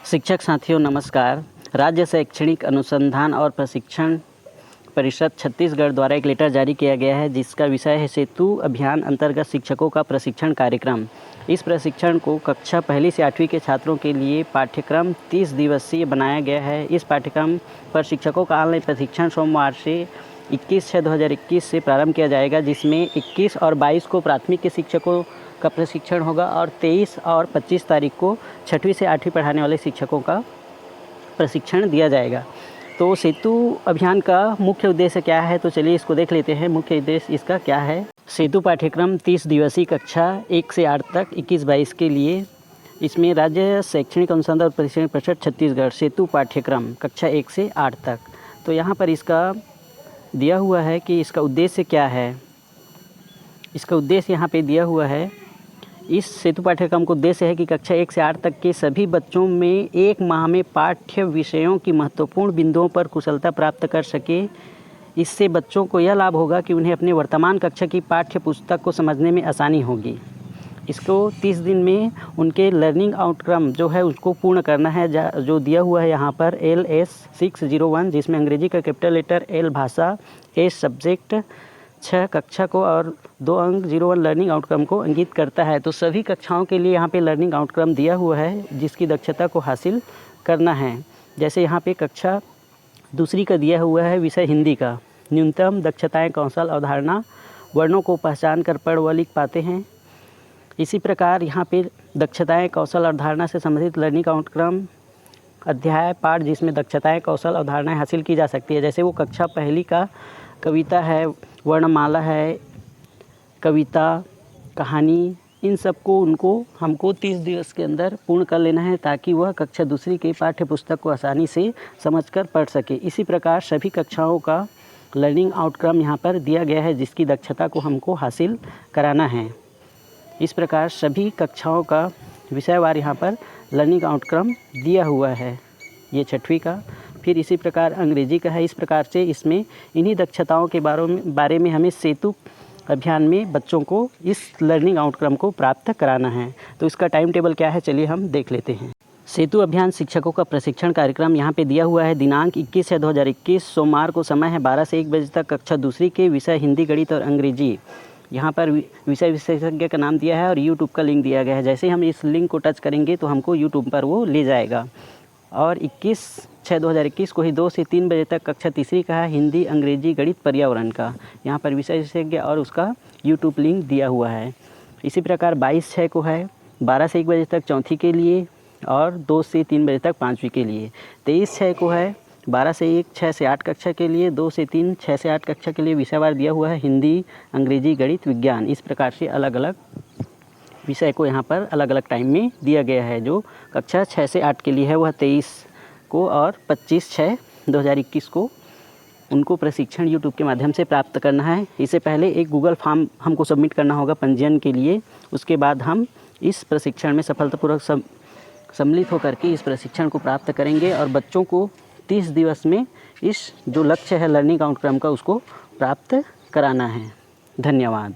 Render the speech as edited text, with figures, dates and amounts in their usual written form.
शिक्षक साथियों नमस्कार। राज्य शैक्षणिक अनुसंधान और प्रशिक्षण परिषद छत्तीसगढ़ द्वारा एक लेटर जारी किया गया है जिसका विषय है सेतु अभियान अंतर्गत शिक्षकों का प्रशिक्षण कार्यक्रम। इस प्रशिक्षण को कक्षा पहली से 8वीं के छात्रों के लिए पाठ्यक्रम 30 दिवसीय बनाया गया है। इस पाठ्यक्रम पर शिक्षकों का ऑनलाइन प्रशिक्षण सोमवार से 21/6/2021 से प्रारंभ किया जाएगा, जिसमें 21 और 22 को प्राथमिक के शिक्षकों का प्रशिक्षण होगा और 23 और 25 तारीख को 6वीं से 8वीं पढ़ाने वाले शिक्षकों का प्रशिक्षण दिया जाएगा। तो सेतु अभियान का मुख्य उद्देश्य क्या है, तो चलिए इसको देख लेते हैं। मुख्य उद्देश्य इसका क्या है। सेतु पाठ्यक्रम 30 दिवसीय कक्षा 1 से 8 तक 21-22 के लिए, इसमें राज्य शैक्षणिक अनुसंधान और प्रशिक्षण परिषद छत्तीसगढ़ सेतु पाठ्यक्रम कक्षा 1 से 8 तक। तो यहाँ पर इसका दिया हुआ है कि इसका उद्देश्य क्या है। इसका उद्देश्य यहाँ पे दिया हुआ है। इस सेतु पाठ्यक्रम का उद्देश्य है कि कक्षा 1 से 8 तक के सभी बच्चों में 1 माह में पाठ्य विषयों की महत्वपूर्ण बिंदुओं पर कुशलता प्राप्त कर सके। इससे बच्चों को यह लाभ होगा कि उन्हें अपने वर्तमान कक्षा की पाठ्य पुस्तक को समझने में आसानी होगी। इसको 30 दिन में उनके लर्निंग आउटकम जो है उसको पूर्ण करना है, जो दिया हुआ है यहाँ पर LS601, जिसमें अंग्रेजी का कैपिटल लेटर L भाषा, S सब्जेक्ट, 6 कक्षा को और 2 अंक 01 लर्निंग आउटकम को इंगित करता है। तो सभी कक्षाओं के लिए यहाँ पे लर्निंग आउटकम दिया हुआ है जिसकी दक्षता को हासिल करना है। जैसे यहाँ पे कक्षा दूसरी का दिया हुआ है विषय हिंदी का, न्यूनतम दक्षताएं, कौशल, अवधारणा, वर्णों को पहचान कर पढ़ व लिख पाते हैं। इसी प्रकार यहाँ पे दक्षताएं, कौशल, अवधारणा से संबंधित लर्निंग आउटकम अध्याय पाठ जिसमें दक्षताएं, कौशल, अवधारणाएं हासिल की जा सकती है। जैसे वो कक्षा पहली का कविता है, वर्णमाला है, कविता, कहानी, इन सबको हमको 30 दिवस के अंदर पूर्ण कर लेना है ताकि वह कक्षा दूसरी के पाठ्य पुस्तक को आसानी से समझकर पढ़ सके। इसी प्रकार सभी कक्षाओं का लर्निंग आउटकम यहाँ पर दिया गया है जिसकी दक्षता को हमको हासिल कराना है। इस प्रकार सभी कक्षाओं का विषयवार यहाँ पर लर्निंग आउटकम दिया हुआ है, ये 6वीं का। फिर इसी प्रकार अंग्रेजी का है। इस प्रकार से इसमें इन्हीं दक्षताओं के बारे में हमें सेतु अभियान में बच्चों को इस लर्निंग आउटकम को प्राप्त कराना है। तो इसका टाइम टेबल क्या है, चलिए हम देख लेते हैं। सेतु अभियान शिक्षकों का प्रशिक्षण कार्यक्रम यहाँ पे दिया हुआ है। दिनांक 21/6/2021 सोमवार को समय है 12 से 1 बजे तक। कक्षा दूसरी के विषय हिंदी, गणित और अंग्रेजी। यहाँ पर विषय विशेषज्ञ का नाम दिया है और यूट्यूब का लिंक दिया गया है। जैसे हम इस लिंक को टच करेंगे तो हमको यूट्यूब पर वो ले जाएगा। और 21/6/2021 को ही 2 से 3 बजे तक कक्षा तीसरी का है हिंदी, अंग्रेजी, गणित, पर्यावरण का। यहाँ पर विषय विशेषज्ञ और उसका यूट्यूब लिंक दिया हुआ है। इसी प्रकार 22/6 को है 12 से 1 बजे तक चौथी के लिए और 2 से 3 बजे तक 5वीं के लिए। 23/6 को है 12 से 1 6 से 8 कक्षा के लिए, 2 से 3 6 से 8 कक्षा के लिए विषयवार दिया हुआ है हिंदी, अंग्रेजी, गणित, विज्ञान। इस प्रकार से अलग अलग विषय को यहाँ पर अलग अलग टाइम में दिया गया है। जो कक्षा 6 से 8 के लिए है वह 23 को और 25/6/2021 को उनको प्रशिक्षण यूट्यूब के माध्यम से प्राप्त करना है। इससे पहले एक गूगल फॉर्म हमको सबमिट करना होगा पंजीयन के लिए। उसके बाद हम इस प्रशिक्षण में सफलतापूर्वक सम्मिलित होकर के इस प्रशिक्षण को प्राप्त करेंगे और बच्चों को 30 दिवस में इस जो लक्ष्य है लर्निंग आउटकम का उसको प्राप्त कराना है। धन्यवाद।